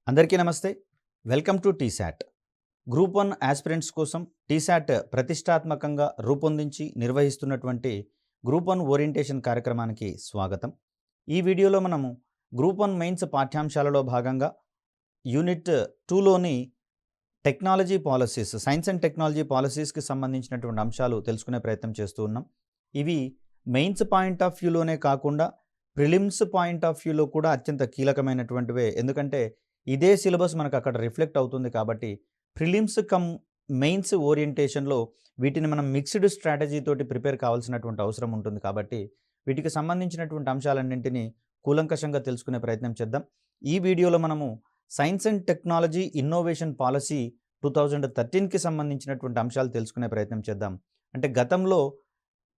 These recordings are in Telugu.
అందరికీ నమస్తే. Welcome to T-SAT. Group 1 aspirants కోసం టీశాట్ ప్రతిష్టాత్మకంగా రూపొందించి నిర్వహిస్తున్నటువంటి గ్రూప్ 1 ఓరియంటేషన్ కార్యక్రమానికి స్వాగతం. ఈ వీడియోలో మనము గ్రూప్ 1 మెయిన్స్ పాఠ్యాంశాలలో భాగంగా యూనిట్ 2లోని technology policies, science and technology పాలసీస్కి సంబంధించినటువంటి అంశాలు తెలుసుకునే ప్రయత్నం చేస్తూ ఉన్నాం. ఇవి మెయిన్స్ పాయింట్ ఆఫ్ వ్యూలోనే కాకుండా ప్రిలిమ్స్ పాయింట్ ఆఫ్ వ్యూలో కూడా అత్యంత కీలకమైనటువంటివే. ఎందుకంటే ఇదే సిలబస్ మనకు అక్కడ రిఫ్లెక్ట్ అవుతుంది కాబట్టి ప్రిలిమ్స్ కమ్ మెయిన్స్ ఓరియంటేషన్లో వీటిని మనం మిక్స్డ్ స్ట్రాటజీ తోటి ప్రిపేర్ కావాల్సినటువంటి అవసరం ఉంటుంది కాబట్టి వీటికి సంబంధించినటువంటి అంశాలన్నింటినీ కూలంకషంగా తెలుసుకునే ప్రయత్నం చేద్దాం. ఈ వీడియోలో మనము science and technology innovation policy 2013కి సంబంధించినటువంటి అంశాలు తెలుసుకునే ప్రయత్నం చేద్దాం. అంటే గతంలో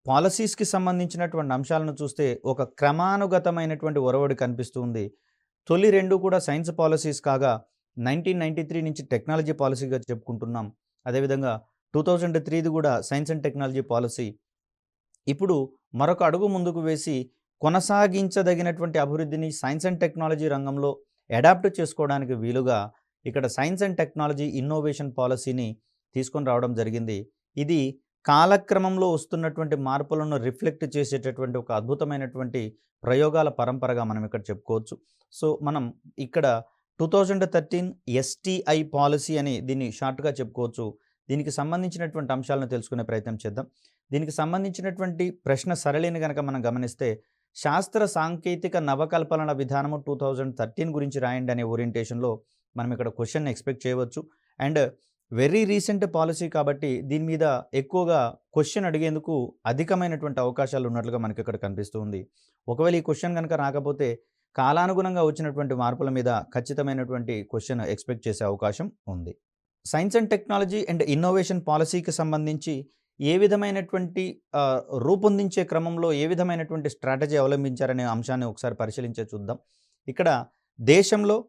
పాలసీస్కి సంబంధించినటువంటి అంశాలను చూస్తే ఒక క్రమానుగతమైనటువంటి ఒరవడి కనిపిస్తుంది. తొలి రెండు కూడా సైన్స్ పాలసీస్ కాగా 1993 నుంచి టెక్నాలజీ పాలసీగా చెప్పుకుంటున్నాం. అదేవిధంగా 2003ది కూడా సైన్స్ అండ్ టెక్నాలజీ పాలసీ. ఇప్పుడు మరొక అడుగు ముందుకు వేసి కొనసాగించదగినటువంటి అభివృద్ధిని సైన్స్ అండ్ టెక్నాలజీ రంగంలో అడాప్ట్ చేసుకోవడానికి వీలుగా ఇక్కడ సైన్స్ అండ్ టెక్నాలజీ ఇన్నోవేషన్ పాలసీని తీసుకొని రావడం జరిగింది. ఇది కాలక్రమంలో వస్తున్నటువంటి మార్పులను రిఫ్లెక్ట్ చేసేటటువంటి ఒక అద్భుతమైనటువంటి ప్రయోగాల పరంపరగా మనం ఇక్కడ చెప్పుకోవచ్చు. సో మనం ఇక్కడ 2013 ఎస్టీఐ పాలసీ అని దీన్ని షార్ట్గా చెప్పుకోవచ్చు. దీనికి సంబంధించినటువంటి అంశాలను తెలుసుకునే ప్రయత్నం చేద్దాం. దీనికి సంబంధించినటువంటి ప్రశ్న సరళిని కనుక మనం గమనిస్తే శాస్త్ర సాంకేతిక నవకల్పనల విధానము 2013 గురించి రాయండి అనే ఓరియంటేషన్లో మనం ఇక్కడ క్వశ్చన్ ఎక్స్పెక్ట్ చేయవచ్చు. అండ్ వెరీ రీసెంట్ పాలసీ కాబట్టి దీని మీద ఎక్కువగా క్వశ్చన్ అడిగేందుకు అధికమైనటువంటి అవకాశాలు ఉన్నట్లుగా మనకి ఇక్కడ కనిపిస్తుంది. ఒకవేళ ఈ క్వశ్చన్ కనుక రాకపోతే కాలానుగుణంగా వచ్చినటువంటి మార్పుల మీద ఖచ్చితమైనటువంటి క్వశ్చన్ ఎక్స్పెక్ట్ చేసే అవకాశం ఉంది. Science and technology and innovation పాలసీకి సంబంధించి ఏ విధమైనటువంటి రూపొందించే క్రమంలో ఏ విధమైనటువంటి స్ట్రాటజీ అవలంబించారనే అంశాన్ని ఒకసారి పరిశీలించే చూద్దాం. ఇక్కడ దేశంలో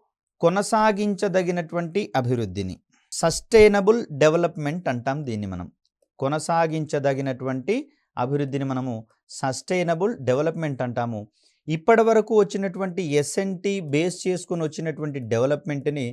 కొనసాగించదగినటువంటి అభివృద్ధిని, సస్టైనబుల్ డెవలప్మెంట్ అంటాం దీన్ని. మనం కొనసాగించదగినటువంటి అభివృద్ధిని మనము సస్టైనబుల్ డెవలప్మెంట్ అంటాము. ఇప్పటి వరకు వచ్చినటువంటి ఎస్ఎన్టీ బేస్ చేసుకుని వచ్చినటువంటి డెవలప్మెంట్ని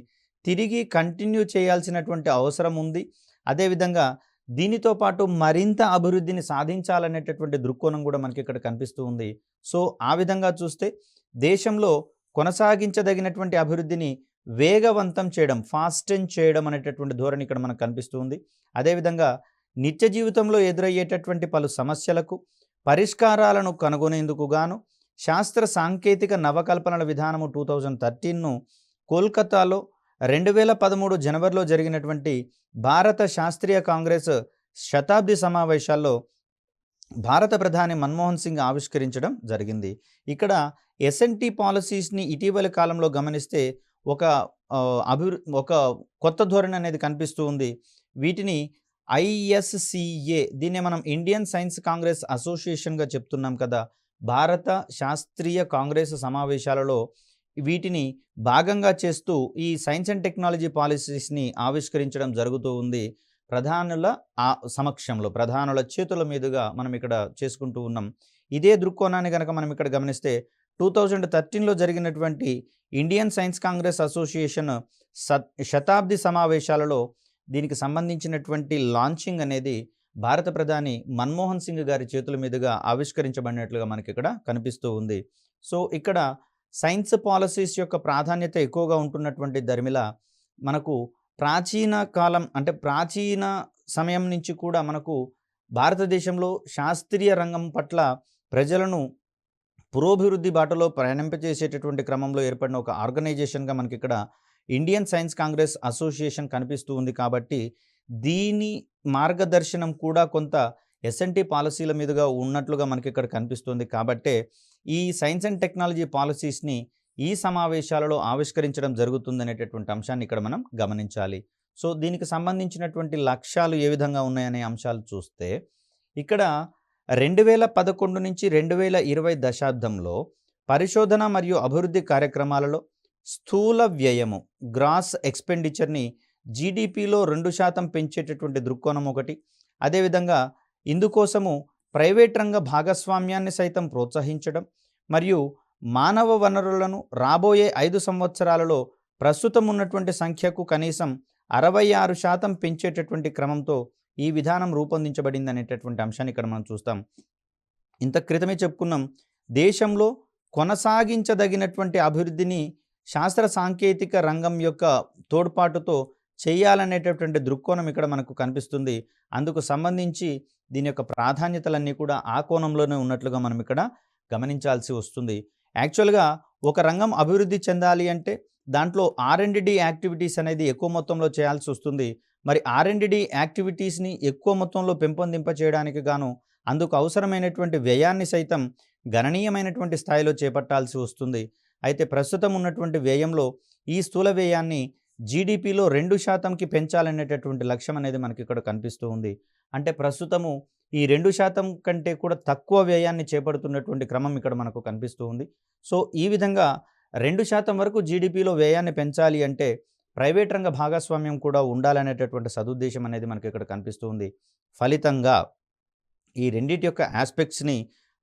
తిరిగి కంటిన్యూ చేయాల్సినటువంటి అవసరం ఉంది. అదేవిధంగా దీనితో పాటు మరింత అభివృద్ధిని సాధించాలనేటటువంటి దృక్కోణం కూడా మనకి ఇక్కడ కనిపిస్తూ ఉంది. సో ఆ విధంగా చూస్తే దేశంలో కొనసాగించదగినటువంటి అభివృద్ధిని వేగవంతం చేయడం, ఫాస్టెన్ చేయడం అనేటటువంటి ధోరణి ఇక్కడ మనకు కనిపిస్తుంది. అదేవిధంగా నిత్య జీవితంలో ఎదురయ్యేటటువంటి పలు సమస్యలకు పరిష్కారాలను కనుగొనేందుకు గాను శాస్త్ర సాంకేతిక నవకల్పనల విధానము 2013ను కోల్కతాలో 2013 జనవరిలో జరిగినటువంటి భారత శాస్త్రీయ కాంగ్రెస్ శతాబ్ది సమావేశాల్లో భారత ప్రధాని మన్మోహన్ సింగ్ ఆవిష్కరించడం జరిగింది. ఇక్కడ ఎస్ఎన్టీ పాలసీస్ని ఇటీవలి కాలంలో గమనిస్తే ఒక కొత్త ధోరణి అనేది కనిపిస్తూ ఉంది. వీటిని ఐఎస్సిఏ, దీన్ని మనం ఇండియన్ సైన్స్ కాంగ్రెస్ అసోసియేషన్గా చెప్తున్నాం కదా. భారత శాస్త్రీయ కాంగ్రెస్ సమావేశాలలో వీటిని భాగంగా చేస్తూ ఈ సైన్స్ అండ్ టెక్నాలజీ పాలసీస్ని ఆవిష్కరించడం జరుగుతూ ఉంది. ప్రధానుల సమక్షంలో, ప్రధానుల చేతుల మీదుగా మనం ఇక్కడ చేసుకుంటూ ఉన్నాం. ఇదే దృక్కోణాన్ని కనుక మనం ఇక్కడ గమనిస్తే 2013లో జరిగినటువంటి ఇండియన్ సైన్స్ కాంగ్రెస్ అసోసియేషన్ శతాబ్ది సమావేశాలలో దీనికి సంబంధించినటువంటి లాంచింగ్ అనేది భారత ప్రధాని మన్మోహన్ సింగ్ గారి చేతుల మీదుగా ఆవిష్కరించబడినట్లుగా మనకి ఇక్కడ కనిపిస్తూ ఉంది. సో ఇక్కడ సైన్స్ పాలసీస్ యొక్క ప్రాధాన్యత ఎక్కువగా ఉంటున్నటువంటి దరిమిల మనకు ప్రాచీన కాలం అంటే ప్రాచీన సమయం నుంచి కూడా మనకు భారతదేశంలో శాస్త్రీయ రంగం పట్ల ప్రజలను పురోభివృద్ధి బాటలో ప్రయాణింపజేసేటటువంటి క్రమంలో ఏర్పడిన ఒక ఆర్గనైజేషన్గా మనకి ఇక్కడ ఇండియన్ సైన్స్ కాంగ్రెస్ అసోసియేషన్ కనిపిస్తూ ఉంది. కాబట్టి దీని మార్గదర్శనం కూడా కొంత ఎస్ఎన్టీ పాలసీల మీదుగా ఉన్నట్లుగా మనకి ఇక్కడ కనిపిస్తుంది. కాబట్టే ఈ సైన్స్ అండ్ టెక్నాలజీ పాలసీస్ని ఈ సమావేశాలలో ఆవిష్కరించడం జరుగుతుందనేటటువంటి అంశాన్ని ఇక్కడ మనం గమనించాలి. సో దీనికి సంబంధించినటువంటి లక్ష్యాలు ఏ విధంగా ఉన్నాయనే అంశాలు చూస్తే ఇక్కడ 2011 నుంచి 2020 దశాబ్దంలో పరిశోధన మరియు అభివృద్ధి కార్యక్రమాలలో స్థూల వ్యయము, గ్రాస్ ఎక్స్పెండిచర్ని జీడిపిలో 2% పెంచేటటువంటి దృక్కోణం ఒకటి. అదేవిధంగా ఇందుకోసము ప్రైవేట్ రంగ భాగస్వామ్యాన్ని సైతం ప్రోత్సహించడం మరియు మానవ వనరులను రాబోయే 5 సంవత్సరాలలో ప్రస్తుతం ఉన్నటువంటి సంఖ్యకు కనీసం 66% పెంచేటటువంటి క్రమంతో ఈ విధానం రూపొందించబడింది అనేటటువంటి అంశాన్ని ఇక్కడ మనం చూస్తాం. ఇంత క్రితమే చెప్పుకున్నాం, దేశంలో కొనసాగించదగినటువంటి అభివృద్ధిని శాస్త్ర సాంకేతిక రంగం యొక్క తోడ్పాటుతో చేయాలనేటటువంటి దృక్కోణం ఇక్కడ మనకు కనిపిస్తుంది. అందుకు సంబంధించి దీని యొక్క ప్రాధాన్యతలన్నీ కూడా ఆ కోణంలోనే ఉన్నట్లుగా మనం ఇక్కడ గమనించాల్సి వస్తుంది. యాక్చువల్గా ఒక రంగం అభివృద్ధి చెందాలి అంటే దాంట్లో R&D యాక్టివిటీస్ అనేది ఎక్కువ మొత్తంలో చేయాల్సి వస్తుంది. మరి R&D యాక్టివిటీస్ని ఎక్కువ మొత్తంలో పెంపొందింప చేయడానికి గాను అందుకు అవసరమైనటువంటి వ్యయాన్ని సైతం గణనీయమైనటువంటి స్థాయిలో చేపట్టాల్సి వస్తుంది. అయితే ప్రస్తుతం ఉన్నటువంటి వ్యయంలో ఈ స్థూల వ్యయాన్ని జీడిపిలో 2%కి పెంచాలనేటటువంటి లక్ష్యం అనేది మనకి ఇక్కడ కనిపిస్తూ ఉంది. అంటే ప్రస్తుతము ఈ 2% కంటే కూడా తక్కువ వ్యయాన్ని చేపడుతున్నటువంటి క్రమం ఇక్కడ మనకు కనిపిస్తూ ఉంది. సో ఈ విధంగా 2% వరకు జీడిపిలో వ్యయాన్ని పెంచాలి అంటే ప్రైవేట్ రంగ భాగస్వామ్యం కూడా ఉండాలనేటటువంటి సదుద్దేశం అనేది మనకి ఇక్కడ కనిపిస్తూ ఉంది. ఫలితంగా ఈ రెండింటి యొక్క ఆస్పెక్ట్స్ని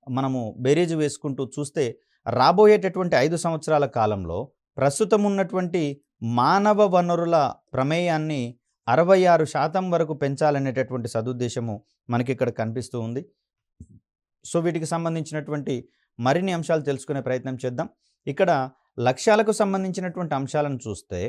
మనము బేరీజు వేసుకుంటూ చూస్తే రాబోయేటటువంటి 5 సంవత్సరాల కాలంలో ప్రస్తుతం ఉన్నటువంటి మానవ వనరుల ప్రమేయాన్ని 66% వరకు పెంచాలనేటటువంటి సదుద్దేశము మనకి ఇక్కడ కనిపిస్తూ ఉంది. సో వీటికి సంబంధించినటువంటి మరిన్ని అంశాలు తెలుసుకునే ప్రయత్నం చేద్దాం. ఇక్కడ లక్ష్యాలకు సంబంధించినటువంటి అంశాలను చూస్తే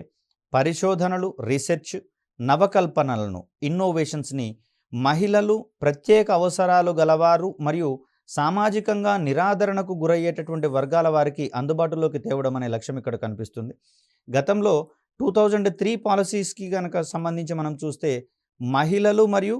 పరిశోధనలు, రీసెర్చ్, నవకల్పనలను, ఇన్నోవేషన్స్ని మహిళలు, ప్రత్యేక అవసరాలు గలవారు మరియు సామాజికంగా నిరాదరణకు గురయ్యేటటువంటి వర్గాల వారికి అందుబాటులోకి తేవడం అనే లక్ష్యం ఇక్కడ కనిపిస్తుంది. గతంలో 2003 పాలసీస్కి కనుక సంబంధించి మనం చూస్తే మహిళలు మరియు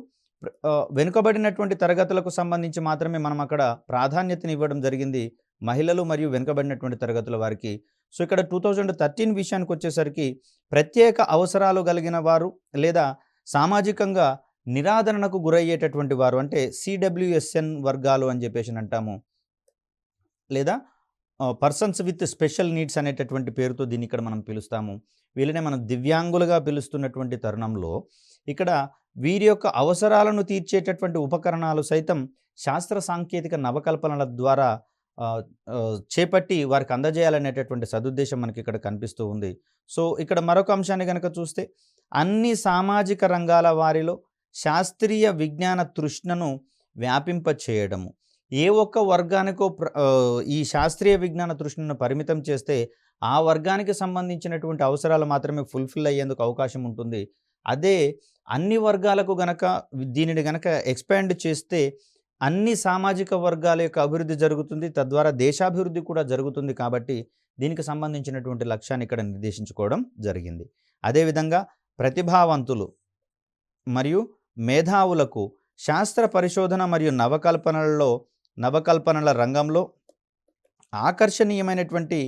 వెనుకబడినటువంటి తరగతులకు సంబంధించి మాత్రమే మనం అక్కడ ప్రాధాన్యతని ఇవ్వడం జరిగింది, మహిళలు మరియు వెనుకబడినటువంటి తరగతుల వారికి. సో ఇక్కడ 2013 విషయానికి వచ్చేసరికి ప్రత్యేక అవసరాలు కలిగిన వారు లేదా సామాజికంగా నిరాదరణకు గురయ్యేటటువంటి వారు, అంటే CWSN వర్గాలు అని చెప్పేసి అంటాము, లేదా పర్సన్స్ విత్ స్పెషల్ నీడ్స్ అనేటటువంటి పేరుతో దీన్ని ఇక్కడ మనం పిలుస్తాము. వీళ్ళనే మనం దివ్యాంగులుగా పిలుస్తున్నటువంటి తరుణంలో ఇక్కడ వీరి యొక్క అవసరాలను తీర్చేటటువంటి ఉపకరణాలు సైతం శాస్త్ర సాంకేతిక నవకల్పనల ద్వారా చేపట్టి వారికి అందజేయాలనేటటువంటి సదుద్దేశం మనకి ఇక్కడ కనిపిస్తూ ఉంది. సో ఇక్కడ మరొక అంశాన్ని కనుక చూస్తే అన్ని సామాజిక రంగాల వారిలో శాస్త్రీయ విజ్ఞాన తృష్ణను వ్యాపింప చేయడము. ఏ ఒక్క వర్గానికో ఈ శాస్త్రీయ విజ్ఞాన తృష్ణను పరిమితం చేస్తే ఆ వర్గానికి సంబంధించినటువంటి అవసరాలు మాత్రమే ఫుల్ఫిల్ అయ్యేందుకు అవకాశం ఉంటుంది. అదే అన్ని వర్గాలకు గనక దీనిని గనక ఎక్స్పాండ్ చేస్తే అన్ని సామాజిక వర్గాల యొక్క అభివృద్ధి జరుగుతుంది, తద్వారా దేశాభివృద్ధి కూడా జరుగుతుంది. కాబట్టి దీనికి సంబంధించినటువంటి లక్ష్యాన్ని ఇక్కడ నిర్దేశించుకోవడం జరిగింది. అదేవిధంగా ప్రతిభావంతులు మరియు మేధావులకు శాస్త్ర పరిశోధన మరియు నవకల్పనల రంగంలో ఆకర్షణీయమైనటువంటి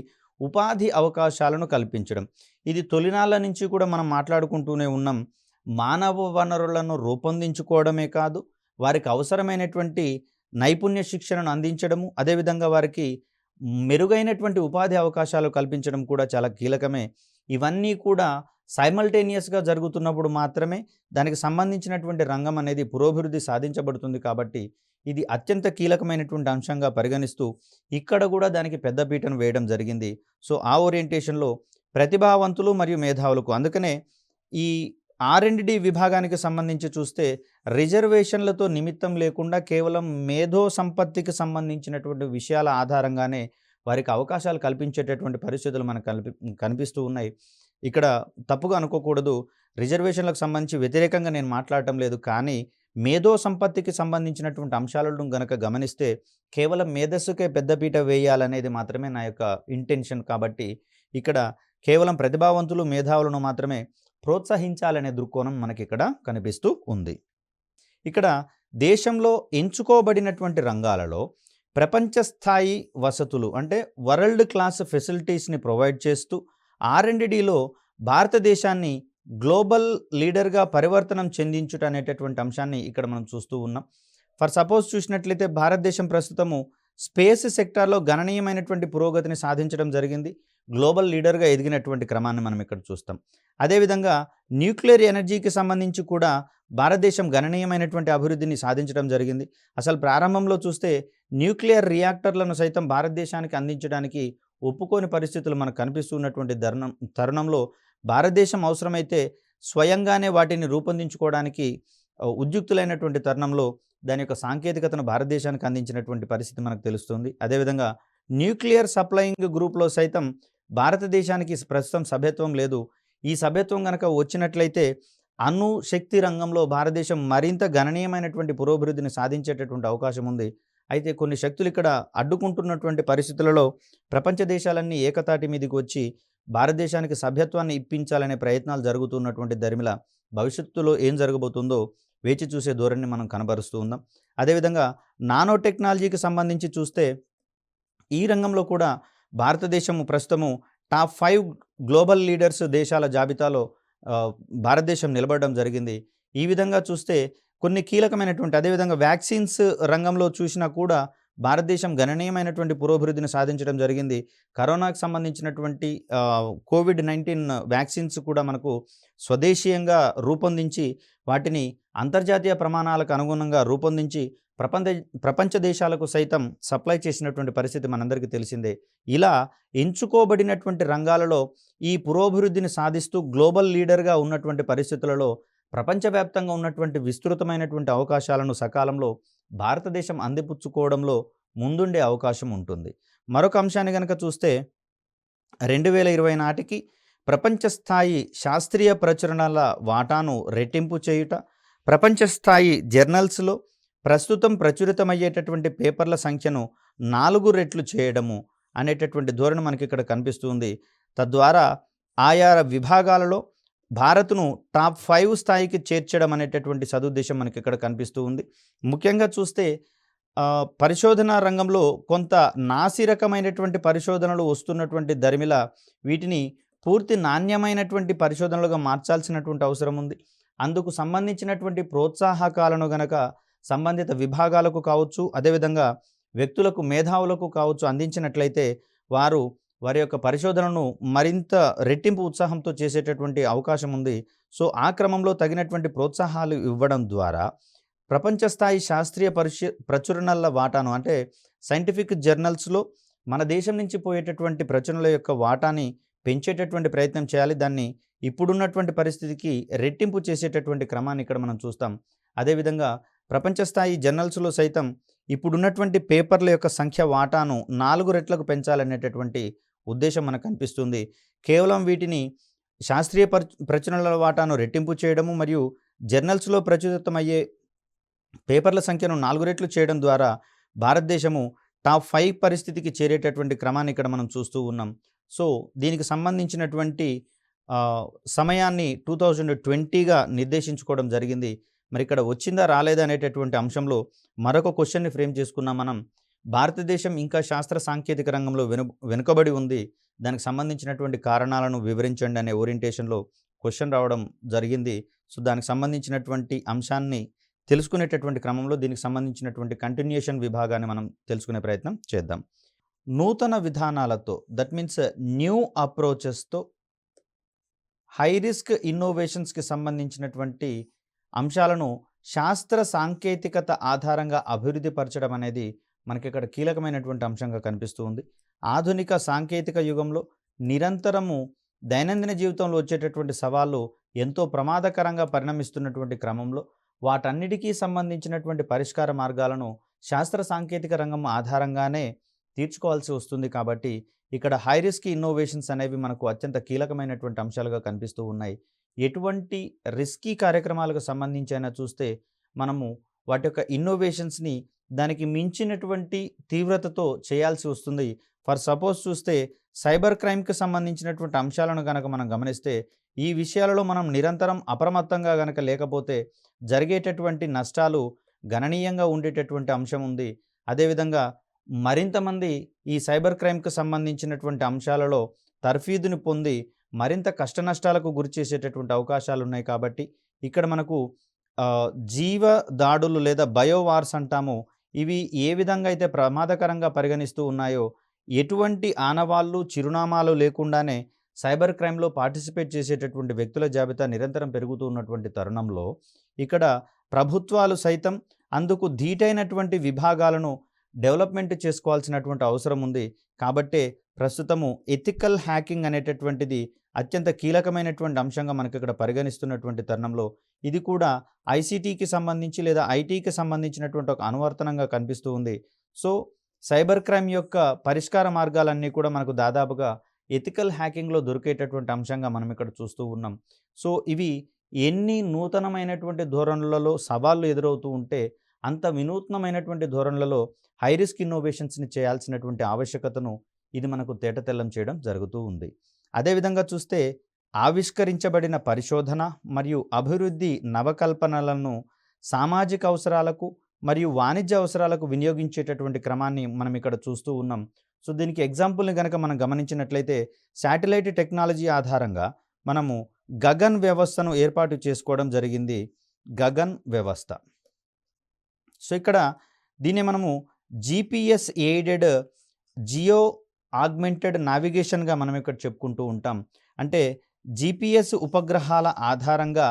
ఉపాధి అవకాశాలను కల్పించడం. ఇది తొలినాళ్ళ నుంచి కూడా మనం మాట్లాడుకుంటూనే ఉన్నాం. మానవ వనరులను రూపొందించుకోవడమే కాదు, వారికి అవసరమైనటువంటి నైపుణ్య శిక్షణను అందించడము, అదేవిధంగా వారికి మెరుగైనటువంటి ఉపాధి అవకాశాలు కల్పించడం కూడా చాలా కీలకమే. ఇవన్నీ కూడా సైమల్టేనియస్గా జరుగుతున్నప్పుడు మాత్రమే దానికి సంబంధించినటువంటి రంగం అనేది పురోభివృద్ధి సాధించబడుతుంది. కాబట్టి ఇది అత్యంత కీలకమైనటువంటి అంశంగా పరిగణిస్తూ ఇక్కడ కూడా దానికి పెద్దపీటను వేయడం జరిగింది. సో ఆ ఓరియంటేషన్లో ప్రతిభావంతులు మరియు మేధావులకు, అందుకనే ఈ R&D విభాగానికి సంబంధించి చూస్తే రిజర్వేషన్లతో నిమిత్తం లేకుండా కేవలం మేధో సంపత్తికి సంబంధించినటువంటి విషయాల ఆధారంగానే వారికి అవకాశాలు కల్పించేటటువంటి పరిస్థితులు మనకు కనిపిస్తూ ఉన్నాయి. ఇక్కడ తప్పుగా అనుకోకూడదు, రిజర్వేషన్లకు సంబంధించి వ్యతిరేకంగా నేను మాట్లాడటం లేదు. కానీ మేధో సంపత్తికి సంబంధించినటువంటి అంశాలను గనక గమనిస్తే కేవలం మేధస్సుకే పెద్దపీట వేయాలనేది మాత్రమే నా యొక్క ఇంటెన్షన్. కాబట్టి ఇక్కడ కేవలం ప్రతిభావంతులు, మేధావులను మాత్రమే ప్రోత్సహించాలనే దృక్కోణం మనకి ఇక్కడ కనిపిస్తూ ఉంది. ఇక్కడ దేశంలో ఎంచుకోబడినటువంటి రంగాలలో ప్రపంచ స్థాయి వసతులు, అంటే వరల్డ్ క్లాస్ ఫెసిలిటీస్ని ప్రొవైడ్ చేస్తూ R&Dలో భారతదేశాన్ని గ్లోబల్ లీడర్గా పరివర్తనం చెందించుట అనేటటువంటి అంశాన్ని ఇక్కడ మనం చూస్తూ ఉన్నాం. ఫర్ సపోజ్ చూసినట్లయితే భారతదేశం ప్రస్తుతము స్పేస్ సెక్టార్లో గణనీయమైనటువంటి పురోగతిని సాధించడం జరిగింది. గ్లోబల్ లీడర్గా ఎదిగినటువంటి క్రమాన్ని మనం ఇక్కడ చూస్తాం. అదేవిధంగా న్యూక్లియర్ ఎనర్జీకి సంబంధించి కూడా భారతదేశం గణనీయమైనటువంటి అభివృద్ధిని సాధించడం జరిగింది. అసలు ప్రారంభంలో చూస్తే న్యూక్లియర్ రియాక్టర్లను సైతం భారతదేశానికి అందించడానికి ఒప్పుకోని పరిస్థితులు మనకు కనిపిస్తున్నటువంటి తరుణంలో భారతదేశం అవసరమైతే స్వయంగానే వాటిని రూపొందించుకోవడానికి ఉద్యుక్తులైనటువంటి తరుణంలో దాని యొక్క సాంకేతికతను భారతదేశానికి అందించినటువంటి పరిస్థితి మనకు తెలుస్తుంది. అదేవిధంగా న్యూక్లియర్ సప్లయింగ్ గ్రూప్లో సైతం భారతదేశానికి ప్రస్తుతం సభ్యత్వం లేదు. ఈ సభ్యత్వం గనక వచ్చినట్లయితే అణు శక్తి రంగంలో భారతదేశం మరింత గణనీయమైనటువంటి పురోభివృద్ధిని సాధించేటటువంటి అవకాశం ఉంది. అయితే కొన్ని శక్తులు ఇక్కడ అడ్డుకుంటున్నటువంటి పరిస్థితులలో ప్రపంచ దేశాలన్నీ ఏకతాటి మీదకి వచ్చి భారతదేశానికి సభ్యత్వాన్ని ఇప్పించాలనే ప్రయత్నాలు జరుగుతున్నటువంటి దరిమిల భవిష్యత్తులో ఏం జరగబోతుందో వేచి చూసే ధోరణిని మనం కనబరుస్తూ ఉందాం. అదేవిధంగా నానో టెక్నాలజీకి సంబంధించి చూస్తే ఈ రంగంలో కూడా భారతదేశము ప్రస్తుతము టాప్ 5 గ్లోబల్ లీడర్స్ దేశాల జాబితాలో భారతదేశం నిలబడడం జరిగింది. ఈ విధంగా చూస్తే కొన్ని కీలకమైనటువంటి అదేవిధంగా వ్యాక్సిన్స్ రంగంలో చూసినా కూడా భారతదేశం గణనీయమైనటువంటి పురోభివృద్ధిని సాధించడం జరిగింది. కరోనాకు సంబంధించినటువంటి కోవిడ్-19 వ్యాక్సిన్స్ కూడా మనకు స్వదేశీయంగా రూపొందించి వాటిని అంతర్జాతీయ ప్రమాణాలకు అనుగుణంగా రూపొందించి ప్రపంచ దేశాలకు సైతం సప్లై చేసినటువంటి పరిస్థితి మనందరికీ తెలిసిందే. ఇలా ఎంచుకోబడినటువంటి రంగాలలో ఈ పురోభివృద్ధిని సాధిస్తూ గ్లోబల్ లీడర్గా ఉన్నటువంటి పరిస్థితులలో ప్రపంచవ్యాప్తంగా ఉన్నటువంటి విస్తృతమైనటువంటి అవకాశాలను సకాలంలో భారతదేశం అందిపుచ్చుకోవడంలో ముందుండే అవకాశం ఉంటుంది. మరొక అంశాన్ని కనుక చూస్తే 2020 నాటికి ప్రపంచ స్థాయి శాస్త్రీయ ప్రచురణల వాటాను రెట్టింపు చేయుట, ప్రపంచ స్థాయి జర్నల్స్లో ప్రస్తుతం ప్రచురితమయ్యేటటువంటి పేపర్ల సంఖ్యను 4 రెట్లు చేయడము అనేటటువంటి ధోరణి మనకి ఇక్కడ కనిపిస్తుంది. తద్వారా ఆయా విభాగాలలో భారత్ను టాప్ 5 స్థాయికి చేర్చడం అనేటటువంటి సదుద్దేశం మనకి ఇక్కడ కనిపిస్తూ ఉంది. ముఖ్యంగా చూస్తే పరిశోధనా రంగంలో కొంత నాసిరకమైనటువంటి పరిశోధనలు వస్తున్నటువంటి దరిమిల వీటిని పూర్తి నాణ్యమైనటువంటి పరిశోధనలుగా మార్చాల్సినటువంటి అవసరం ఉంది. అందుకు సంబంధించినటువంటి ప్రోత్సాహకాలను గనక సంబంధిత విభాగాలకు కావచ్చు, అదేవిధంగా వ్యక్తులకు మేధావులకు కావచ్చు అందించినట్లయితే వారి యొక్క పరిశోధనను మరింత రెట్టింపు ఉత్సాహంతో చేసేటటువంటి అవకాశం ఉంది. సో ఆ క్రమంలో తగినటువంటి ప్రోత్సాహాలు ఇవ్వడం ద్వారా ప్రపంచ స్థాయి శాస్త్రీయ ప్రచురణల వాటాను అంటే సైంటిఫిక్ జర్నల్స్లో మన దేశం నుంచి పోయేటటువంటి ప్రచురణల యొక్క వాటాని పెంచేటటువంటి ప్రయత్నం చేయాలి. దాన్ని ఇప్పుడున్నటువంటి పరిస్థితికి రెట్టింపు చేసేటటువంటి క్రమాన్ని ఇక్కడ మనం చూస్తాం. అదేవిధంగా ప్రపంచ స్థాయి జర్నల్స్లో సైతం ఇప్పుడున్నటువంటి పేపర్ల యొక్క సంఖ్య వాటాను 4 రెట్లకు పెంచాలనేటటువంటి ఉద్దేశం మనకు కనిపిస్తుంది. కేవలం వీటిని శాస్త్రీయ ప్రచురణల వాటాను రెట్టింపు చేయడము మరియు జర్నల్స్లో ప్రచురితమయ్యే పేపర్ల సంఖ్యను 4 రెట్లు చేయడం ద్వారా భారతదేశము టాప్ 5 పరిస్థితికి చేరేటటువంటి క్రమాన్ని ఇక్కడ మనం చూస్తూ ఉన్నాం. సో దీనికి సంబంధించినటువంటి సమయాన్ని 2020గా నిర్దేశించుకోవడం జరిగింది. మరి ఇక్కడ వచ్చిందా రాలేదా అనేటటువంటి అంశంలో మరొక క్వశ్చన్ని ఫ్రేమ్ చేసుకున్నాం మనం. భారతదేశం ఇంకా శాస్త్ర సాంకేతిక రంగంలో వెనుకబడి ఉంది, దానికి సంబంధించినటువంటి కారణాలను వివరించండి అనే ఓరియంటేషన్లో క్వశ్చన్ రావడం జరిగింది. సో దానికి సంబంధించినటువంటి అంశాన్ని తెలుసుకునేటటువంటి క్రమంలో దీనికి సంబంధించినటువంటి కంటిన్యూషన్ విభాగాన్ని మనం తెలుసుకునే ప్రయత్నం చేద్దాం. నూతన విధానాలతో దట్ మీన్స్ న్యూ అప్రోచెస్తో హై రిస్క్ ఇన్నోవేషన్స్కి సంబంధించినటువంటి అంశాలను శాస్త్ర సాంకేతికత ఆధారంగా అభివృద్ధి పరచడం అనేది మనకి ఇక్కడ కీలకమైనటువంటి అంశంగా కనిపిస్తూ ఉంది. ఆధునిక సాంకేతిక యుగంలో నిరంతరము దైనందిన జీవితంలో వచ్చేటటువంటి సవాళ్ళు ఎంతో ప్రమాదకరంగా పరిణమిస్తున్నటువంటి క్రమంలో వాటన్నిటికీ సంబంధించినటువంటి పరిష్కార మార్గాలను శాస్త్ర సాంకేతిక రంగం ఆధారంగానే తీర్చుకోవాల్సి వస్తుంది. కాబట్టి ఇక్కడ హై రిస్క్ ఇన్నోవేషన్స్ అనేవి మనకు అత్యంత కీలకమైనటువంటి అంశాలుగా కనిపిస్తూ ఉన్నాయి. ఎటువంటి రిస్కీ కార్యక్రమాలకు సంబంధించి అయినా చూస్తే మనము వాటి యొక్క ఇన్నోవేషన్స్ని దానికి మించినటువంటి తీవ్రతతో చేయాల్సి వస్తుంది. ఫర్ సపోజ్ చూస్తే సైబర్ క్రైమ్కి సంబంధించినటువంటి అంశాలను కనుక మనం గమనిస్తే ఈ విషయాలలో మనం నిరంతరం అప్రమత్తంగా కనుక లేకపోతే జరిగేటటువంటి నష్టాలు గణనీయంగా ఉండేటటువంటి అంశం ఉంది. అదేవిధంగా మరింతమంది ఈ సైబర్ క్రైమ్కి సంబంధించినటువంటి అంశాలలో తర్ఫీదుని పొంది మరింత కష్ట నష్టాలకు గురి చేసేటటువంటి అవకాశాలు ఉన్నాయి. కాబట్టి ఇక్కడ మనకు జీవ దాడులు లేదా బయోవార్స్ అంటాము, ఇవి ఏ విధంగా అయితే ప్రమాదకరంగా పరిగణిస్తూ ఉన్నాయో ఎటువంటి ఆనవాళ్ళు చిరునామాలు లేకుండానే సైబర్ క్రైమ్లో పార్టిసిపేట్ చేసేటటువంటి వ్యక్తుల జాబితా నిరంతరం పెరుగుతూ ఉన్నటువంటి తరుణంలో ఇక్కడ ప్రభుత్వాలు సైతం అందుకు ధీటైనటువంటి విభాగాలను డెవలప్మెంట్ చేసుకోవాల్సినటువంటి అవసరం ఉంది. కాబట్టే ప్రస్తుతము ఎథికల్ హ్యాకింగ్ అనేటటువంటిది అత్యంత కీలకమైనటువంటి అంశంగా మనకి ఇక్కడ పరిగణిస్తున్నటువంటి తరుణంలో ఇది కూడా ఐసీటీకి సంబంధించి లేదా ఐటీకి సంబంధించినటువంటి ఒక అనువర్తనంగా కనిపిస్తూ ఉంది. సో సైబర్ క్రైమ్ యొక్క పరిష్కార మార్గాలన్నీ కూడా మనకు దాదాపుగా ఎథికల్ హ్యాకింగ్లో దొరికేటటువంటి అంశంగా మనం ఇక్కడ చూస్తూ ఉన్నాం. సో ఇవి ఎన్ని నూతనమైనటువంటి ధోరణులలో సవాళ్ళు ఎదురవుతూ ఉంటే అంత వినూత్నమైనటువంటి ధోరణులలో హై రిస్క్ ఇన్నోవేషన్స్ని చేయాల్సినటువంటి ఆవశ్యకతను ఇది మనకు తేటతెల్లం చేయడం జరుగుతూ ఉంది. అదేవిధంగా చూస్తే ఆవిష్కరించబడిన పరిశోధన మరియు అభివృద్ధి నవకల్పనలను సామాజిక అవసరాలకు మరియు వాణిజ్య అవసరాలకు వినియోగించేటటువంటి క్రమాన్ని మనం ఇక్కడ చూస్తూ ఉన్నాం. సో దీనికి ఎగ్జాంపుల్ని కనుక మనం గమనించినట్లయితే శాటిలైట్ టెక్నాలజీ ఆధారంగా మనము గగన్ వ్యవస్థను ఏర్పాటు చేసుకోవడం జరిగింది. గగన్ వ్యవస్థ. సో ఇక్కడ దీన్ని మనము జీపీఎస్ ఎయిడెడ్ జియో ఆగ్మెంటెడ్ నావిగేషన్గా మనం ఇక్కడ చెప్పుకుంటూ ఉంటాం. అంటే జీపీఎస్ ఉపగ్రహాల ఆధారంగా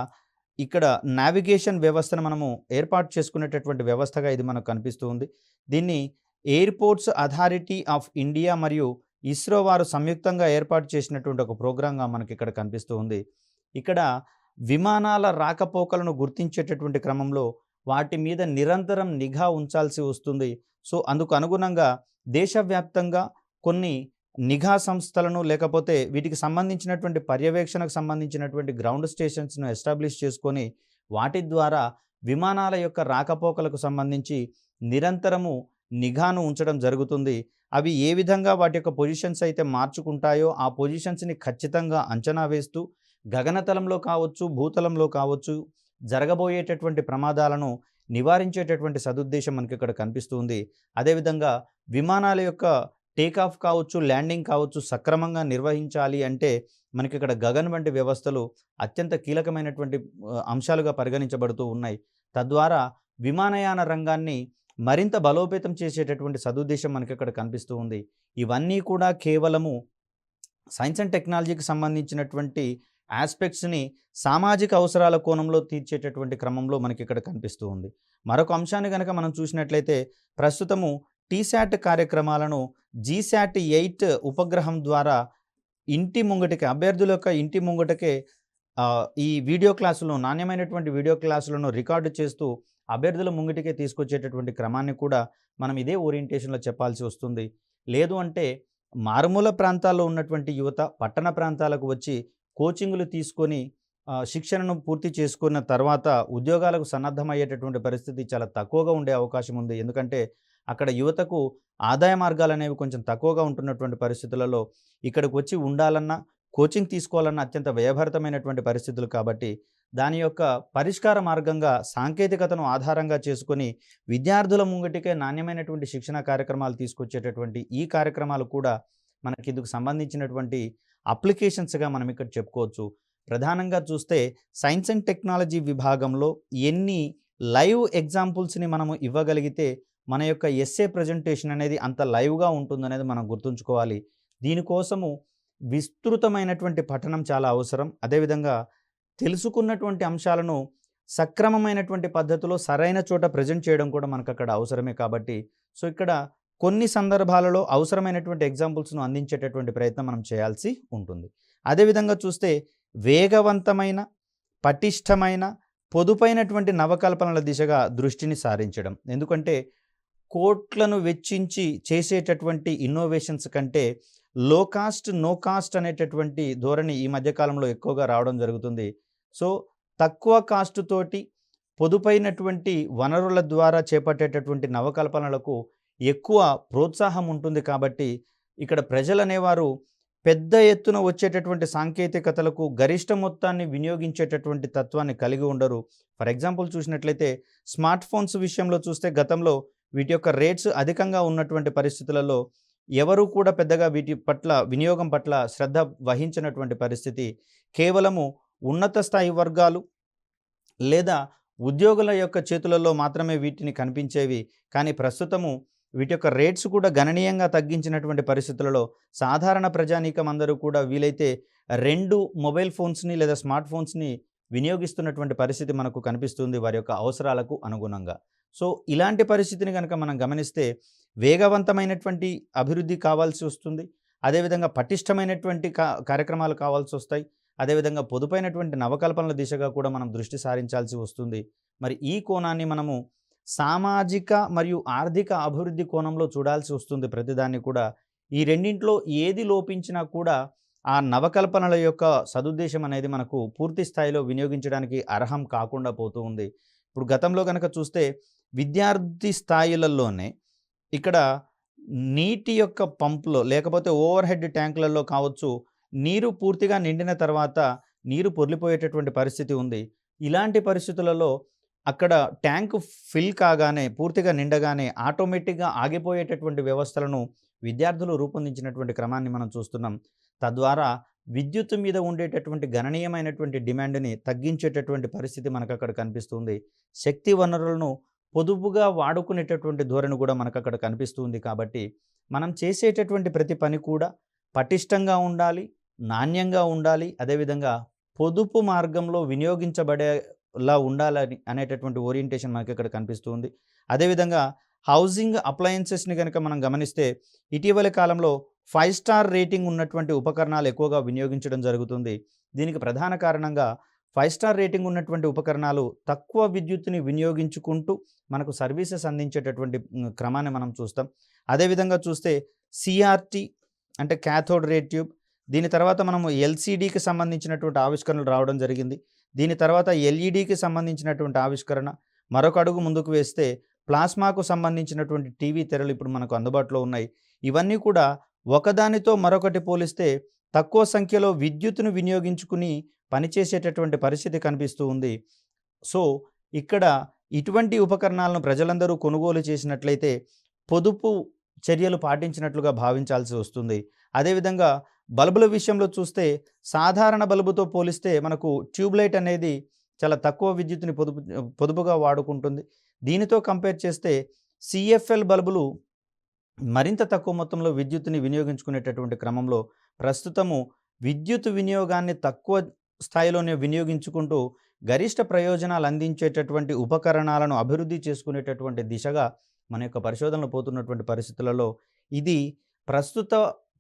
ఇక్కడ నావిగేషన్ వ్యవస్థను మనము ఏర్పాటు చేసుకునేటటువంటి వ్యవస్థగా ఇది మనకు కనిపిస్తూ ఉంది. దీన్ని ఎయిర్పోర్ట్స్ అథారిటీ ఆఫ్ ఇండియా మరియు ఇస్రో వారు సంయుక్తంగా ఏర్పాటు చేసినటువంటి ఒక ప్రోగ్రాంగా మనకి ఇక్కడ కనిపిస్తూ ఉంది. ఇక్కడ విమానాల రాకపోకలను గుర్తించేటటువంటి క్రమంలో వాటి మీద నిరంతరం నిఘా ఉంచాల్సి వస్తుంది. సో అందుకు అనుగుణంగా దేశవ్యాప్తంగా కొన్ని నిఘా సంస్థలను లేకపోతే వీటికి సంబంధించినటువంటి పర్యవేక్షణకు సంబంధించినటువంటి గ్రౌండ్ స్టేషన్స్ను ఎస్టాబ్లిష్ చేసుకొని వాటి ద్వారా విమానాల యొక్క రాకపోకలకు సంబంధించి నిరంతరము నిఘాను ఉంచడం జరుగుతుంది. అవి ఏ విధంగా వాటి యొక్క పొజిషన్స్ అయితే మార్చుకుంటాయో ఆ పొజిషన్స్ని ఖచ్చితంగా అంచనా వేస్తూ గగనతలంలో కావచ్చు, భూతలంలో కావచ్చు జరగబోయేటటువంటి ప్రమాదాలను నివారించేటటువంటి సదుద్దేశం మనకి ఇక్కడ కనిపిస్తుంది. అదేవిధంగా విమానాల యొక్క టేకాఫ్ కావచ్చు, ల్యాండింగ్ కావచ్చు సక్రమంగా నిర్వహించాలి అంటే మనకి ఇక్కడ గగన్ వంటి వ్యవస్థలు అత్యంత కీలకమైనటువంటి అంశాలుగా పరిగణించబడుతూ ఉన్నాయి. తద్వారా విమానయాన రంగాన్ని మరింత బలోపేతం చేసేటటువంటి సదుద్దేశం మనకి ఇక్కడ కనిపిస్తూ ఉంది. ఇవన్నీ కూడా కేవలము సైన్స్ అండ్ టెక్నాలజీకి సంబంధించినటువంటి ఆస్పెక్ట్స్ని సామాజిక అవసరాల కోణంలో తీర్చేటటువంటి క్రమంలో మనకి ఇక్కడ కనిపిస్తూ ఉంది. మరొక అంశాన్ని కనుక మనం చూసినట్లయితే ప్రస్తుతము టీశాట్ కార్యక్రమాలను జీశాట్ 8 ఉపగ్రహం ద్వారా ఇంటి ముంగటికి అభ్యర్థుల యొక్క ఇంటి ముంగటకే ఈ వీడియో క్లాసులను నాణ్యమైనటువంటి వీడియో క్లాసులను రికార్డు చేస్తూ అభ్యర్థుల ముంగిటికే తీసుకొచ్చేటటువంటి క్రమాన్ని కూడా మనం ఇదే ఓరియంటేషన్లో చెప్పాల్సి వస్తుంది. లేదు అంటే మారుమూల ప్రాంతాల్లో ఉన్నటువంటి యువత పట్టణ ప్రాంతాలకు వచ్చి కోచింగ్లు తీసుకొని శిక్షణను పూర్తి చేసుకున్న తర్వాత ఉద్యోగాలకు సన్నద్ధమయ్యేటటువంటి పరిస్థితి చాలా తక్కువగా ఉండే అవకాశం ఉంది. ఎందుకంటే అక్కడ యువతకు ఆదాయ మార్గాలు అనేవి కొంచెం తక్కువగా ఉంటున్నటువంటి పరిస్థితులలో ఇక్కడికి వచ్చి ఉండాలన్నా కోచింగ్ తీసుకోవాలన్న అత్యంత వ్యయభరితమైనటువంటి పరిస్థితులు కాబట్టి దాని యొక్క పరిష్కార మార్గంగా సాంకేతికతను ఆధారంగా చేసుకొని విద్యార్థుల ముంగటికే నాణ్యమైనటువంటి శిక్షణ కార్యక్రమాలు తీసుకొచ్చేటటువంటి ఈ కార్యక్రమాలు కూడా మనకి ఇందుకు సంబంధించినటువంటి అప్లికేషన్స్గా మనం ఇక్కడ చెప్పుకోవచ్చు. ప్రధానంగా చూస్తే సైన్స్ అండ్ టెక్నాలజీ విభాగంలో ఎన్ని లైవ్ ఎగ్జాంపుల్స్ని మనము ఇవ్వగలిగితే మన యొక్క ఎస్సే ప్రజెంటేషన్ అనేది అంత లైవ్గా ఉంటుందనేది మనం గుర్తుంచుకోవాలి. దీనికోసము విస్తృతమైనటువంటి పఠనం చాలా అవసరం. అదేవిధంగా తెలుసుకున్నటువంటి అంశాలను సక్రమమైనటువంటి పద్ధతిలో సరైన చోట ప్రజెంట్ చేయడం కూడా మనకు అక్కడ అవసరమే. కాబట్టి సో ఇక్కడ కొన్ని సందర్భాలలో అవసరమైనటువంటి ఎగ్జాంపుల్స్ను అందించేటటువంటి ప్రయత్నం మనం చేయాల్సి ఉంటుంది. అదేవిధంగా చూస్తే వేగవంతమైన, పటిష్టమైన, పొదుపైనటువంటి నవకల్పనల దిశగా దృష్టిని సారించడం. ఎందుకంటే కోట్లను వెచ్చించి చేసేటటువంటి ఇన్నోవేషన్స్ కంటే లో కాస్ట్ నో కాస్ట్ అనేటటువంటి ధోరణి ఈ మధ్యకాలంలో ఎక్కువగా రావడం జరుగుతుంది. సో తక్కువ కాస్ట్ తోటి పొదుపైనటువంటి వనరుల ద్వారా చేపట్టేటటువంటి నవకల్పనలకు ఎక్కువ ప్రోత్సాహం ఉంటుంది. కాబట్టి ఇక్కడ ప్రజలు అనేవారు పెద్ద ఎత్తున వచ్చేటటువంటి సాంకేతికతలకు గరిష్ట మొత్తాన్ని వినియోగించేటటువంటి తత్వాన్ని కలిగి ఉండరు. ఫర్ ఎగ్జాంపుల్ చూసినట్లయితే స్మార్ట్ ఫోన్స్ విషయంలో చూస్తే గతంలో వీటి యొక్క రేట్స్ అధికంగా ఉన్నటువంటి పరిస్థితులలో ఎవరు కూడా పెద్దగా వీటి పట్ల వినియోగం పట్ల శ్రద్ధ వహించినటువంటి పరిస్థితి. కేవలము ఉన్నత స్థాయి వర్గాలు లేదా ఉద్యోగుల యొక్క చేతులలో మాత్రమే వీటిని కనిపించేవి. కానీ ప్రస్తుతము వీటి యొక్క రేట్స్ కూడా గణనీయంగా తగ్గించినటువంటి పరిస్థితులలో సాధారణ ప్రజానీకం అందరూ కూడా వీలైతే 2 మొబైల్ ఫోన్స్ని లేదా స్మార్ట్ ఫోన్స్ని వినియోగిస్తున్నటువంటి పరిస్థితి మనకు కనిపిస్తుంది వారి యొక్క అవసరాలకు అనుగుణంగా. సో ఇలాంటి పరిస్థితిని కనుక మనం గమనిస్తే వేగవంతమైనటువంటి అభివృద్ధి కావాల్సి వస్తుంది. అదేవిధంగా పటిష్టమైనటువంటి కార్యక్రమాలు కావాల్సొస్తాయి. అదేవిధంగా పొదుపైనటువంటి నవకల్పనల దిశగా కూడా మనం దృష్టి సారించాల్సి వస్తుంది. మరి ఈ కోణాన్ని మనము సామాజిక మరియు ఆర్థిక అభివృద్ధి కోణంలో చూడాల్సి వస్తుంది ప్రతిదాన్ని కూడా. ఈ రెండింట్లో ఏది లోపించినా కూడా ఆ నవకల్పనల యొక్క సదుద్దేశం అనేది మనకు పూర్తి స్థాయిలో వినియోగించడానికి అర్హం కాకుండా పోతూ ఉంది. ఇప్పుడు గతంలో గనక చూస్తే విద్యార్థి స్థాయిలలోనే ఇక్కడ నీటి యొక్క పంపులో లేకపోతే ఓవర్ హెడ్ ట్యాంకులలో కావచ్చు, నీరు పూర్తిగా నిండిన తర్వాత నీరు పొర్లిపోయేటటువంటి పరిస్థితి ఉంది. ఇలాంటి పరిస్థితులలో అక్కడ ట్యాంక్ ఫిల్ కాగానే పూర్తిగా నిండగానే ఆటోమేటిక్‌గా ఆగిపోయేటటువంటి వ్యవస్థలను విద్యార్థులు రూపొందించినటువంటి క్రమాన్ని మనం చూస్తున్నాం. తద్వారా విద్యుత్తు మీద ఉండేటటువంటి గణనీయమైనటువంటి డిమాండ్‌ని తగ్గించేటటువంటి పరిస్థితి మనకక్కడ కనిపిస్తుంది. శక్తి వనరులను పొదుపుగా వాడుకునేటటువంటి ధోరణి కూడా మనకక్కడ కనిపిస్తుంది. కాబట్టి మనం చేసేటటువంటి ప్రతి పని కూడా పటిష్టంగా ఉండాలి, నాణ్యంగా ఉండాలి. అదేవిధంగా పొదుపు మార్గంలో వినియోగించబడేలా ఉండాలని అనేటటువంటి ఓరియంటేషన్ మనకిక్కడ కనిపిస్తుంది. అదేవిధంగా హౌసింగ్ అప్లయెన్సెస్‌ని గనక మనం గమనిస్తే ఇటీవలి కాలంలో 5 స్టార్ రేటింగ్ ఉన్నటువంటి ఉపకరణాలు ఎక్కువగా వినియోగించడం జరుగుతుంది. దీనికి ప్రధాన కారణంగా 5 స్టార్ రేటింగ్ ఉన్నటువంటి ఉపకరణాలు తక్కువ విద్యుత్తుని వినియోగించుకుంటూ మనకు సర్వీసెస్ అందించేటటువంటి క్రమాన్ని మనం చూస్తాం. అదేవిధంగా చూస్తే CRT అంటే క్యాథోడ్ రే ట్యూబ్, దీని తర్వాత మనము LCDకి సంబంధించినటువంటి ఆవిష్కరణలు రావడం జరిగింది. దీని తర్వాత LEDకి సంబంధించినటువంటి ఆవిష్కరణ, మరొక అడుగు ముందుకు వేస్తే ప్లాస్మాకు సంబంధించినటువంటి టీవీ తెరలు ఇప్పుడు మనకు అందుబాటులో ఉన్నాయి. ఇవన్నీ కూడా ఒకదానితో మరొకటి పోలిస్తే తక్కువ సంఖ్యలో విద్యుత్తును వినియోగించుకుని పనిచేసేటటువంటి పరిస్థితి కనిపిస్తూ ఉంది. సో ఇక్కడ ఇటువంటి ఉపకరణాలను ప్రజలందరూ కొనుగోలు చేసినట్లయితే పొదుపు చర్యలు పాటించినట్లుగా భావించాల్సి వస్తుంది. అదేవిధంగా బల్బుల విషయంలో చూస్తే సాధారణ బల్బుతో పోలిస్తే మనకు ట్యూబ్లైట్ అనేది చాలా తక్కువ విద్యుత్తుని పొదుపుగా వాడుకుంటుంది. దీనితో కంపేర్ చేస్తే CFL బల్బులు మరింత తక్కువ మొత్తంలో విద్యుత్తుని వినియోగించుకునేటటువంటి క్రమంలో ప్రస్తుతము విద్యుత్ వినియోగాన్ని తక్కువ స్థాయిలోనే వినియోగించుకుంటూ గరిష్ట ప్రయోజనాలు అందించేటటువంటి ఉపకరణాలను అభివృద్ధి చేసుకునేటటువంటి దిశగా మన యొక్క పరిశోధనలు పోతున్నటువంటి పరిస్థితులలో ఇది ప్రస్తుత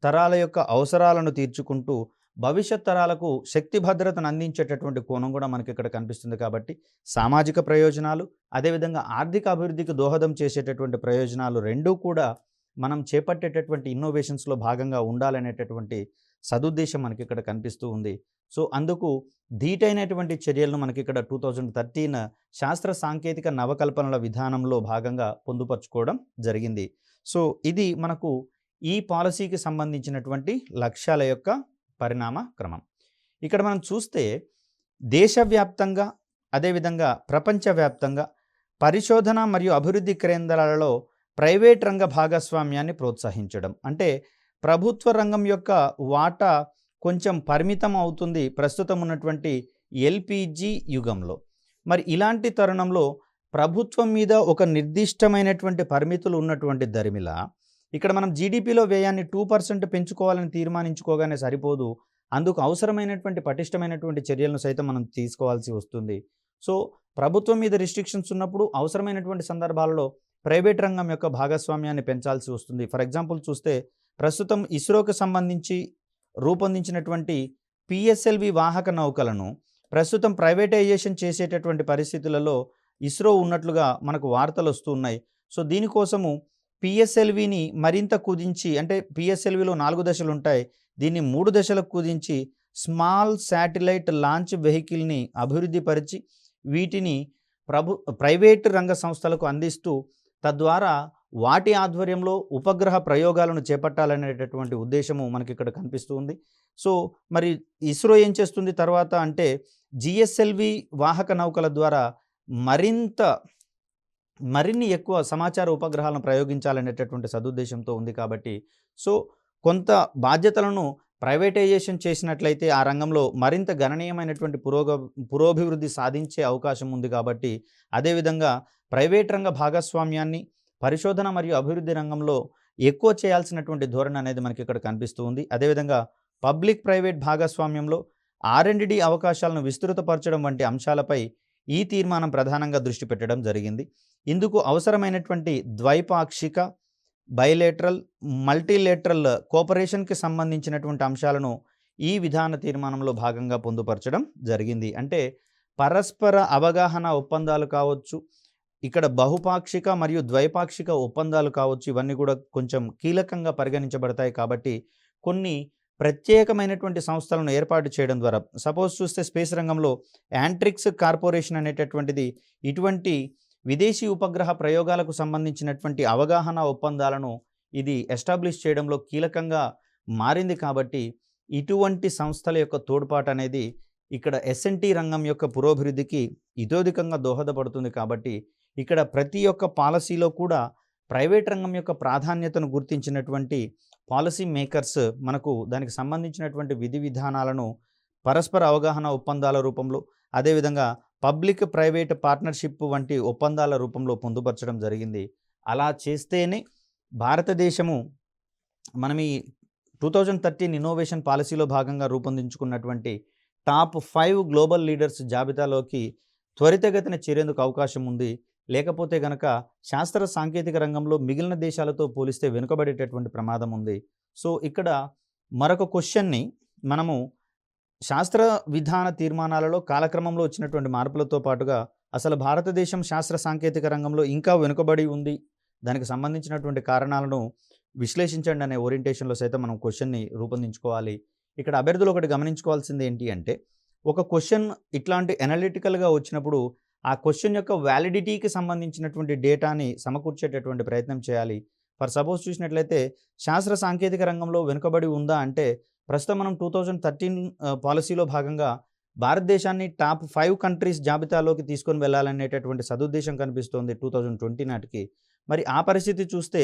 తరాల యొక్క అవసరాలను తీర్చుకుంటూ భవిష్యత్ తరాలకు శక్తి భద్రతను అందించేటటువంటి కోణం కూడా మనకి ఇక్కడ కనిపిస్తుంది. కాబట్టి సామాజిక ప్రయోజనాలు, అదేవిధంగా ఆర్థిక అభివృద్ధికి దోహదం చేసేటటువంటి ప్రయోజనాలు రెండూ కూడా మనం చేపట్టేటటువంటి ఇన్నోవేషన్స్లో భాగంగా ఉండాలనేటటువంటి సదుద్దేశం మనకి ఇక్కడ కనిపిస్తూ ఉంది. సో అందుకు ధీటైనటువంటి చర్యలను మనకి ఇక్కడ 2013 శాస్త్ర సాంకేతిక నవకల్పనల విధానంలో భాగంగా పొందుపరుచుకోవడం జరిగింది. సో ఇది మనకు ఈ పాలసీకి సంబంధించినటువంటి లక్ష్యాల యొక్క పరిణామ క్రమం. ఇక్కడ మనం చూస్తే దేశవ్యాప్తంగా అదేవిధంగా ప్రపంచవ్యాప్తంగా పరిశోధన మరియు అభివృద్ధి కేంద్రాలలో ప్రైవేట్ రంగ భాగస్వామ్యాన్ని ప్రోత్సహించడం, అంటే ప్రభుత్వ రంగం యొక్క వాటా కొంచెం పరిమితం అవుతుంది ప్రస్తుతం ఉన్నటువంటి LPG యుగంలో. మరి ఇలాంటి తరుణంలో ప్రభుత్వం మీద ఒక నిర్దిష్టమైనటువంటి పరిమితులు ఉన్నటువంటి దరిమిలా ఇక్కడ మనం జీడిపిలో వ్యయాన్ని 2% పెంచుకోవాలని తీర్మానించుకోగానే సరిపోదు. అందుకు అవసరమైనటువంటి పటిష్టమైనటువంటి చర్యలను సైతం మనం తీసుకోవాల్సి వస్తుంది. సో ప్రభుత్వం మీద రిస్ట్రిక్షన్స్ ఉన్నప్పుడు అవసరమైనటువంటి సందర్భాలలో ప్రైవేట్ రంగం యొక్క భాగస్వామ్యాన్ని పెంచాల్సి వస్తుంది. ఫర్ ఎగ్జాంపుల్ చూస్తే ప్రస్తుతం ఇస్రోకి సంబంధించి రూపొందించినటువంటి PSLV వాహక నౌకలను ప్రస్తుతం ప్రైవేటైజేషన్ చేసేటటువంటి పరిస్థితులలో ఇస్రో ఉన్నట్లుగా మనకు వార్తలు వస్తూ ఉన్నాయి. సో దీనికోసము PSLVని మరింత కుదించి, అంటే PSLVలో 4 దశలు ఉంటాయి, దీన్ని 3 దశలకు కుదించి స్మాల్ శాటిలైట్ లాంచ్ వెహికల్ని అభివృద్ధి పరిచి వీటిని ప్రైవేట్ రంగ సంస్థలకు అందిస్తూ తద్వారా వాటి ఆధ్వర్యంలో ఉపగ్రహ ప్రయోగాలను చేపట్టాలనేటటువంటి ఉద్దేశము మనకి ఇక్కడ కనిపిస్తూ ఉంది. సో మరి ఇస్రో ఏం చేస్తుంది తర్వాత అంటే GSLV వాహక నౌకల ద్వారా మరిన్ని ఎక్కువ సమాచార ఉపగ్రహాలను ప్రయోగించాలనేటటువంటి సదుద్దేశంతో ఉంది. కాబట్టి సో కొంత బాధ్యతలను ప్రైవేటైజేషన్ చేసినట్లయితే ఆ రంగంలో మరింత గణనీయమైనటువంటి పురోభివృద్ధి సాధించే అవకాశం ఉంది. కాబట్టి అదేవిధంగా ప్రైవేట్ రంగ భాగస్వామ్యాన్ని పరిశోధన మరియు అభివృద్ధి రంగంలో ఎక్కువ చేయాల్సినటువంటి ధోరణి అనేది మనకి ఇక్కడ కనిపిస్తూ ఉంది. అదేవిధంగా పబ్లిక్ ప్రైవేట్ భాగస్వామ్యంలో R&D అవకాశాలను విస్తృతపరచడం వంటి అంశాలపై ఈ తీర్మానం ప్రధానంగా దృష్టి పెట్టడం జరిగింది. ఇందుకు అవసరమైనటువంటి ద్వైపాక్షిక బైలేటరల్, మల్టీలేటరల్ కోఆపరేషన్‌కి సంబంధించినటువంటి అంశాలను ఈ విధాన తీర్మానంలో భాగంగా పొందుపరచడం జరిగింది. అంటే పరస్పర అవగాహన ఒప్పందాలు కావచ్చు, ఇక్కడ బహుపాక్షిక మరియు ద్వైపాక్షిక ఒప్పందాలు కావచ్చు, ఇవన్నీ కూడా కొంచెం కీలకంగా పరిగణించబడతాయి. కాబట్టి కొన్ని ప్రత్యేకమైనటువంటి సంస్థలను ఏర్పాటు చేయడం ద్వారా, సపోజ్ చూస్తే స్పేస్ రంగంలో యాంట్రిక్స్ కార్పొరేషన్ అనేటటువంటిది ఇటువంటి విదేశీ ఉపగ్రహ ప్రయోగాలకు సంబంధించినటువంటి అవగాహన ఒప్పందాలను ఇది ఎస్టాబ్లిష్ చేయడంలో కీలకంగా మారింది. కాబట్టి ఇటువంటి సంస్థల యొక్క తోడ్పాటు అనేది ఇక్కడ ఎస్ఎన్టీ రంగం యొక్క పురోభివృద్ధికి ఇతోధికంగా దోహదపడుతుంది. కాబట్టి ఇక్కడ ప్రతి ఒక్క పాలసీలో కూడా ప్రైవేట్ రంగం యొక్క ప్రాధాన్యతను గుర్తించినటువంటి పాలసీ మేకర్స్ మనకు దానికి సంబంధించినటువంటి విధి విధానాలను పరస్పర అవగాహన ఒప్పందాల రూపంలో, అదేవిధంగా పబ్లిక్ ప్రైవేట్ పార్ట్నర్షిప్ వంటి ఒప్పందాల రూపంలో పొందుపరచడం జరిగింది. అలా చేస్తేనే భారతదేశము మనం ఈ 2013 ఇన్నోవేషన్ పాలసీలో భాగంగా రూపొందించుకున్నటువంటి టాప్ 5 గ్లోబల్ లీడర్స్ జాబితాలోకి త్వరితగతిన చేరేందుకు అవకాశం ఉంది. లేకపోతే గనక శాస్త్ర సాంకేతిక రంగంలో మిగిలిన దేశాలతో పోలిస్తే వెనుకబడేటటువంటి ప్రమాదం ఉంది. సో ఇక్కడ మరొక క్వశ్చన్ని మనము శాస్త్ర విధాన తీర్మానాలలో కాలక్రమంలో వచ్చినటువంటి మార్పులతో పాటుగా అసలు భారతదేశం శాస్త్ర సాంకేతిక రంగంలో ఇంకా వెనుకబడి ఉంది, దానికి సంబంధించినటువంటి కారణాలను విశ్లేషించండి అనే ఓరియంటేషన్లో సైతం మనం క్వశ్చన్ని రూపొందించుకోవాలి. ఇక్కడ అభ్యర్థులు ఒకటి గమనించుకోవాల్సింది ఏంటి అంటే, ఒక క్వశ్చన్ ఇట్లాంటి అనలిటికల్గా వచ్చినప్పుడు ఆ క్వశ్చన్ యొక్క వ్యాలిడిటీకి సంబంధించినటువంటి డేటాని సమకూర్చేటటువంటి ప్రయత్నం చేయాలి. ఫర్ సపోజ్ చూసినట్లయితే శాస్త్ర సాంకేతిక రంగంలో వెనుకబడి ఉందా అంటే, ప్రస్తుతం మనం 2013 పాలసీలో భాగంగా భారతదేశాన్ని టాప్ 5 కంట్రీస్ జాబితాలోకి తీసుకొని వెళ్ళాలనేటటువంటి సదుద్దేశం కనిపిస్తోంది 2020 నాటికి. మరి ఆ పరిస్థితి చూస్తే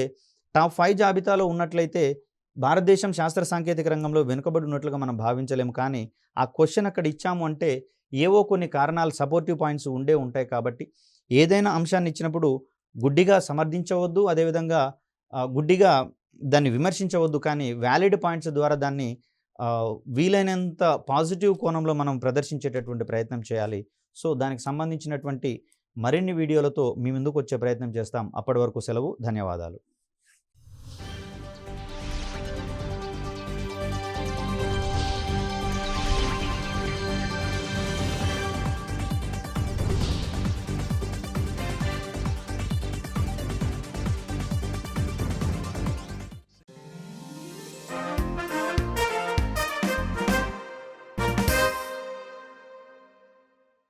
టాప్ 5 జాబితాలో ఉన్నట్లయితే భారతదేశం శాస్త్ర సాంకేతిక రంగంలో వెనుకబడి ఉన్నట్లుగా మనం భావించలేము. కానీ ఆ క్వశ్చన్ అక్కడ ఇచ్చాము అంటే ఏవో కొన్ని కారణాలు, సపోర్టివ్ పాయింట్స్ ఉంటాయి. కాబట్టి ఏదైనా అంశాన్ని ఇచ్చినప్పుడు గుడ్డిగా సమర్థించవద్దు, అదేవిధంగా గుడ్డిగా దాన్ని విమర్శించవద్దు. కానీ వ్యాలిడ్ పాయింట్స్ ద్వారా దాన్ని వీలైనంత పాజిటివ్ కోణంలో మనం ప్రదర్శించేటటువంటి ప్రయత్నం చేయాలి. సో దానికి సంబంధించినటువంటి మరిన్ని వీడియోలతో మీ ముందుకు వచ్చే ప్రయత్నం చేస్తాం. అప్పటి వరకు సెలవు. ధన్యవాదాలు.